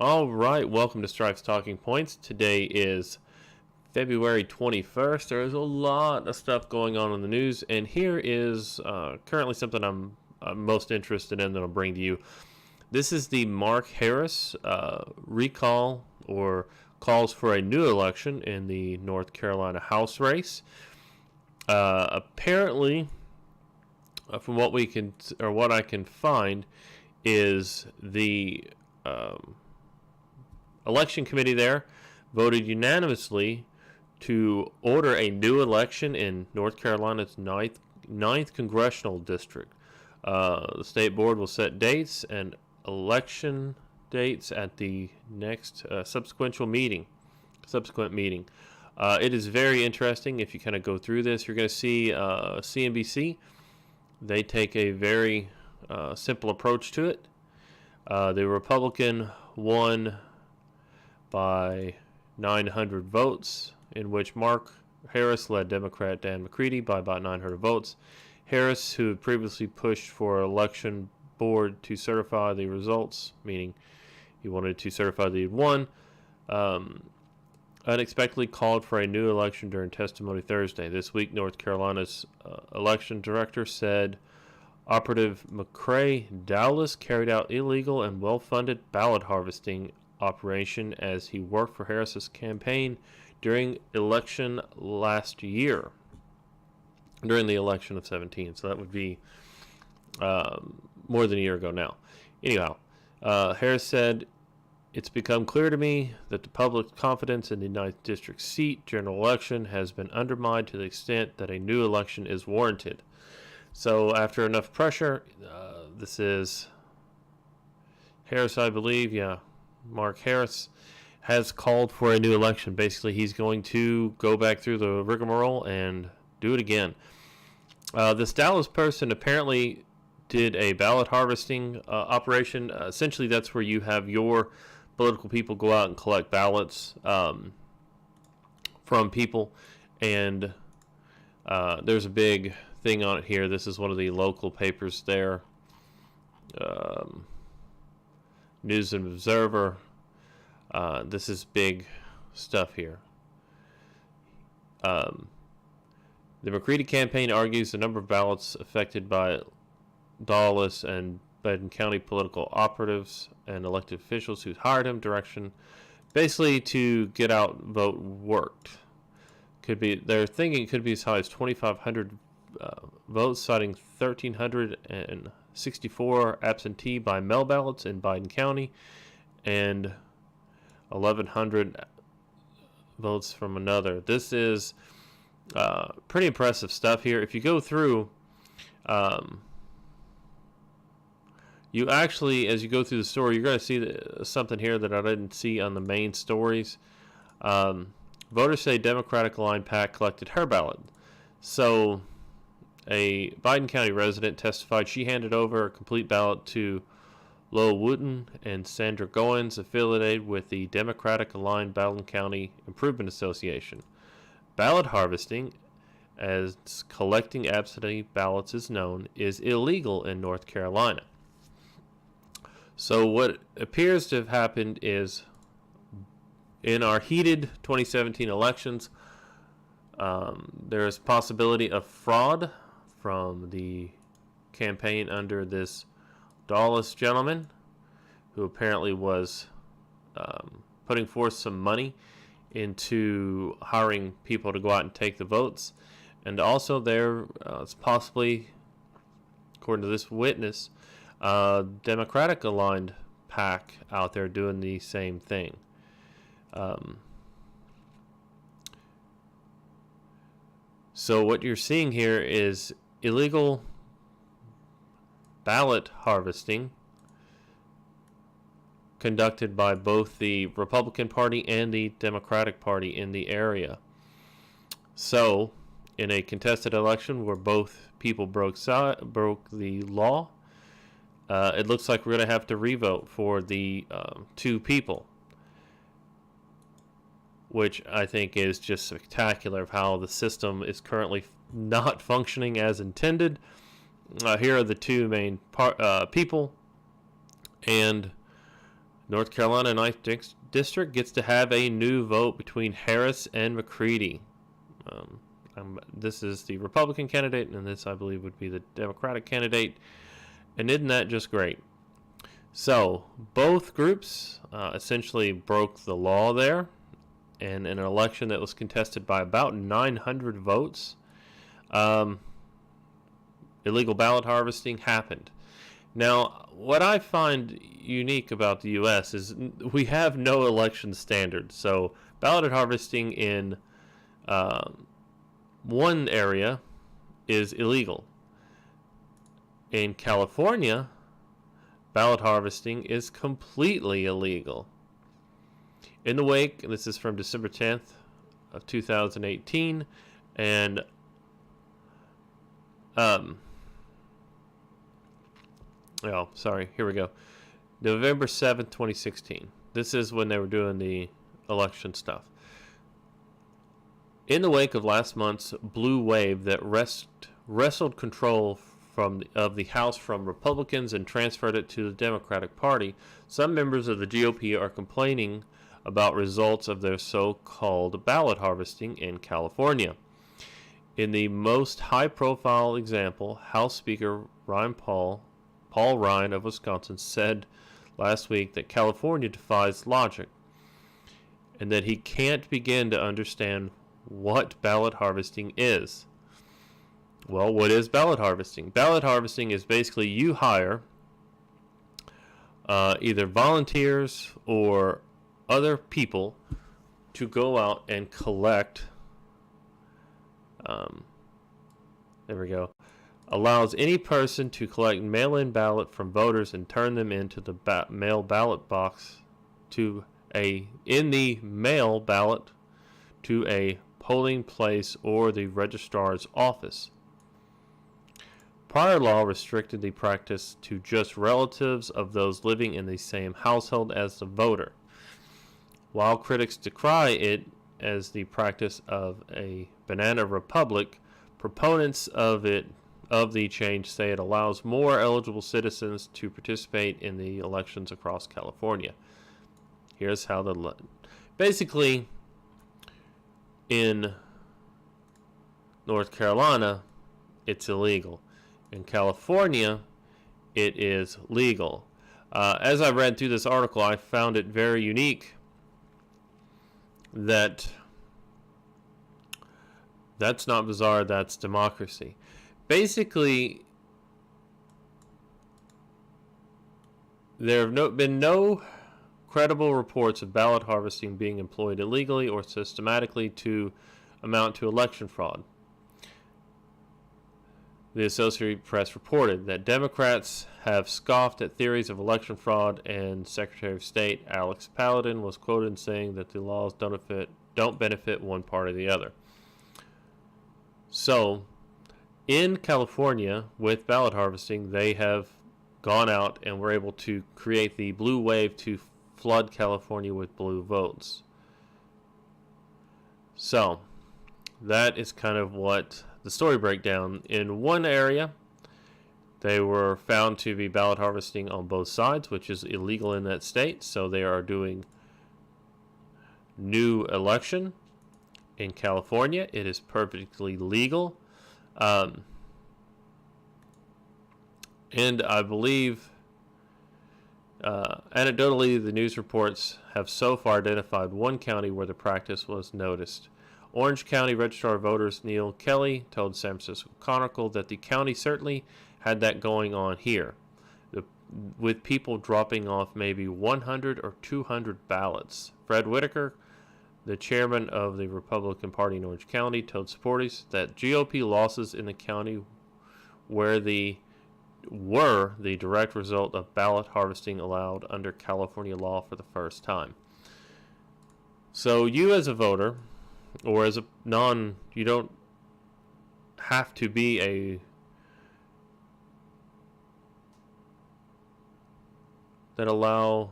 All right, welcome to Strife's Talking Points. Today is February 21st. There is a lot of stuff going on in the news, and here is currently something I'm most interested in that I'll bring to you. This is the Mark Harris recall or calls for a new election in the North Carolina House race. Apparently, from what I can find, is the election committee there voted unanimously to order a new election in North Carolina's ninth congressional district. The state board will set dates and election dates at the next subsequent meeting. It is very interesting. If you kind of go through this, you're going to see CNBC. They take a very simple approach to it. The Republican won by 900 votes, in which Mark Harris led Democrat Dan McCready by about 900 votes. Harris, who had previously pushed for election board to certify the results, meaning he wanted to certify that he had won, unexpectedly called for a new election during testimony Thursday. This week, North Carolina's election director said Operative McCrae Dowless carried out illegal and well-funded ballot harvesting operation as he worked for Harris's campaign during election last year, during the election of 17. So that would be more than a year ago now. Anyhow, Harris said, "It's become clear to me that the public's confidence in the 9th District seat general election has been undermined to the extent that a new election is warranted." So after enough pressure, this is Harris, I believe, Mark Harris has called for a new election. Basically, he's going to go back through the rigmarole and do it again. This Dallas person apparently did a ballot harvesting operation. Essentially, that's where you have your political people go out and collect ballots from people. And there's a big thing on it here. This is one of the local papers there. News and Observer. This is big stuff here. The McCready campaign argues the number of ballots affected by Dawless and Benton County political operatives and elected officials who hired him direction basically to get out vote worked. They're thinking it could be as high as 2,500 votes, citing 1,364 absentee by mail ballots in Biden County and 1,100 votes from another. This is pretty impressive stuff here. If you go through, you actually, as you go through the story, you're going to see something here that I didn't see on the main stories. Voters say Democratic aligned PAC collected her ballot. So a Biden County resident testified she handed over a complete ballot to Lo Wooten and Sandra Goins, affiliated with the Democratic aligned Baldwin County Improvement Association. Ballot harvesting, as collecting absentee ballots is known, is illegal in North Carolina. So what appears to have happened is, in our heated 2017 elections, there is possibility of fraud from the campaign under this Dawless gentleman, who apparently was putting forth some money into hiring people to go out and take the votes. And also there is possibly, according to this witness, Democratic aligned PAC out there doing the same thing. So what you're seeing here is illegal ballot harvesting conducted by both the Republican Party and the Democratic Party in the area. So, in a contested election where both people broke the law, it looks like we're going to have to revote for the two people, which I think is just spectacular of how the system is currently not functioning as intended. Here are the two main people, and North Carolina 9th District gets to have a new vote between Harris and McCready. This is the Republican candidate, and this, I believe, would be the Democratic candidate. And isn't that just great? So, both groups essentially broke the law there. And in an election that was contested by about 900 votes, illegal ballot harvesting happened. Now, what I find unique about the U.S. is we have no election standard. So, ballot harvesting in one area is illegal. In California, ballot harvesting is completely illegal. In the wake, this is from December 10th of 2018, and here we go. November 7th, 2016. This is when they were doing the election stuff. In the wake of last month's blue wave that wrestled control of the House from Republicans and transferred it to the Democratic Party, some members of the GOP are complaining about results of their so-called ballot harvesting in California. In the most high-profile example, House Speaker Paul Ryan of Wisconsin said last week that California defies logic and that he can't begin to understand what ballot harvesting is. Well, what is ballot harvesting? Ballot harvesting is basically you hire either volunteers or other people to go out and collect. There we go. Allows any person to collect mail-in ballot from voters and turn them into the mail ballot box in the mail ballot to a polling place or the registrar's office. Prior law restricted the practice to just relatives of those living in the same household as the voter. While critics decry it as the practice of a banana republic, proponents of the change say it allows more eligible citizens to participate in the elections across California. Here's how basically in North Carolina, it's illegal. In California, it is legal. As I read through this article, I found it very unique that that's not bizarre, that's democracy. Basically, there have been no credible reports of ballot harvesting being employed illegally or systematically to amount to election fraud. The Associated Press reported that Democrats have scoffed at theories of election fraud, and Secretary of State Alex Paladin was quoted saying that the laws don't benefit one party or the other. So, in California, with ballot harvesting, they have gone out and were able to create the blue wave to flood California with blue votes. So, that is kind of what the story breakdown. In one area, they were found to be ballot harvesting on both sides, which is illegal in that state. So they are doing new election. In California, it is perfectly legal. And I believe, anecdotally, the news reports have so far identified one county where the practice was noticed. Orange County Registrar of Voters Neil Kelly told San Francisco Chronicle that the county certainly had that going on here, with people dropping off maybe 100 or 200 ballots. Fred Whitaker, the chairman of the Republican Party in Orange County, told supporters that GOP losses in the county were the direct result of ballot harvesting allowed under California law for the first time. So you as a voter, or as a you don't have to be that allow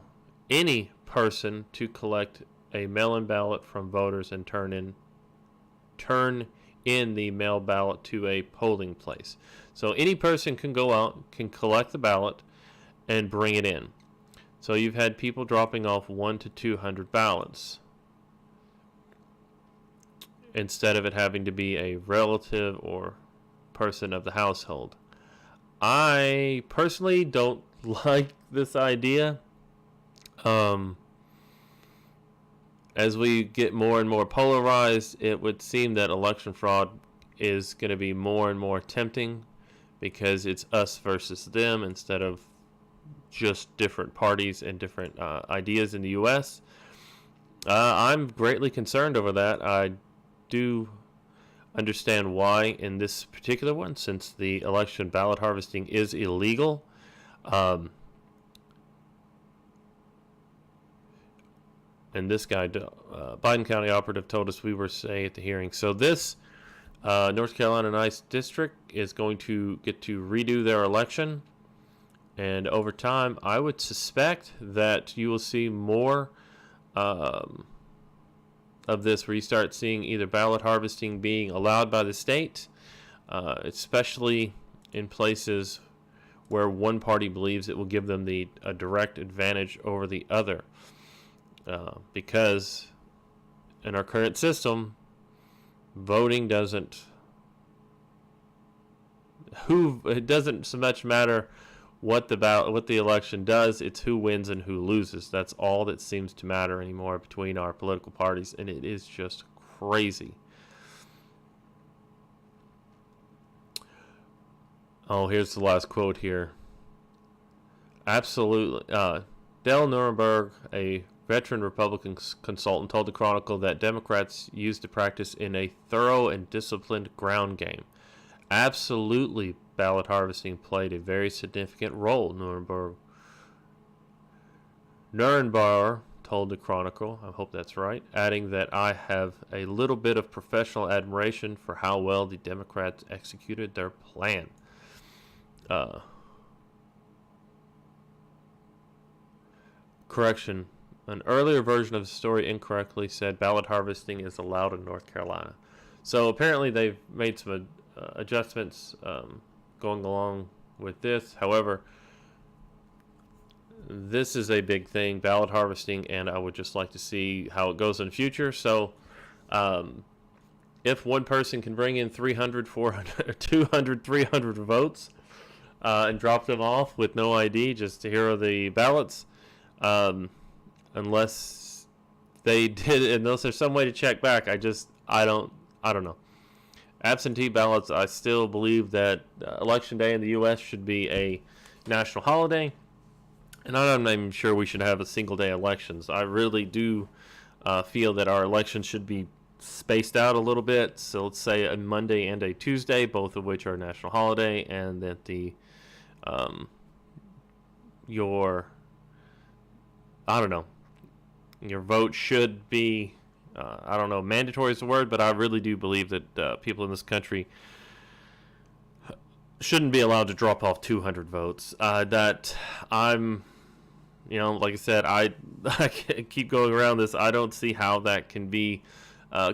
any person to collect a mail-in ballot from voters and turn in the mail ballot to a polling place. So any person can go out, can collect the ballot, and bring it in. So you've had people dropping off 1 to 200 ballots instead of it having to be a relative or person of the household. I personally don't like this idea. As we get more and more polarized, it would seem that election fraud is going to be more and more tempting because it's us versus them instead of just different parties and different ideas in the U.S. I'm greatly concerned over that. I do understand why in this particular one, since the election ballot harvesting is illegal. And this guy, Biden County operative, told us we were saying at the hearing. So this North Carolina Nice District is going to get to redo their election. And over time, I would suspect that you will see more of this, where you start seeing either ballot harvesting being allowed by the state, especially in places where one party believes it will give them a direct advantage over the other. Because in our current system, voting it doesn't so much matter what the election does. It's who wins and who loses. That's all that seems to matter anymore between our political parties, and it is just crazy. Oh, here's the last quote here. Absolutely. Dale Nuremberg, a veteran Republican consultant, told the Chronicle that Democrats used the practice in a thorough and disciplined ground game. Absolutely, ballot harvesting played a very significant role, Nuremberg told the Chronicle, I hope that's right, adding that I have a little bit of professional admiration for how well the Democrats executed their plan. Correction. An earlier version of the story incorrectly said ballot harvesting is allowed in North Carolina. So apparently they've made some adjustments going along with this. However, this is a big thing, ballot harvesting, and I would just like to see how it goes in the future. So if one person can bring in 300, 400, 200, 300 votes and drop them off with no ID just to hear the ballots, unless there's some way to check back, I don't know. Absentee ballots, I still believe that Election Day in the U.S. should be a national holiday, and I'm not even sure we should have a single day elections. I really do feel that our elections should be spaced out a little bit. So let's say a Monday and a Tuesday, both of which are a national holiday, and that your vote should be, mandatory is the word, but I really do believe that people in this country shouldn't be allowed to drop off 200 votes. That I'm, like I said, I keep going around this. I don't see how that can be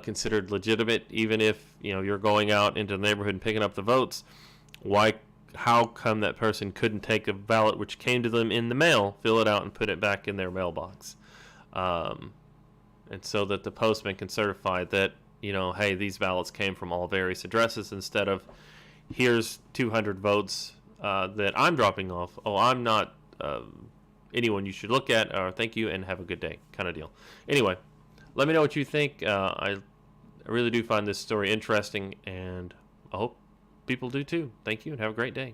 considered legitimate, even if, you're going out into the neighborhood and picking up the votes. How come that person couldn't take a ballot which came to them in the mail, fill it out, and put it back in their mailbox? And so that the postman can certify that, hey, these ballots came from all various addresses, instead of here's 200 votes that I'm dropping off. Oh, I'm not anyone you should look at. Thank you and have a good day, kind of deal. Anyway, let me know what you think. I really do find this story interesting, and I hope people do too. Thank you and have a great day.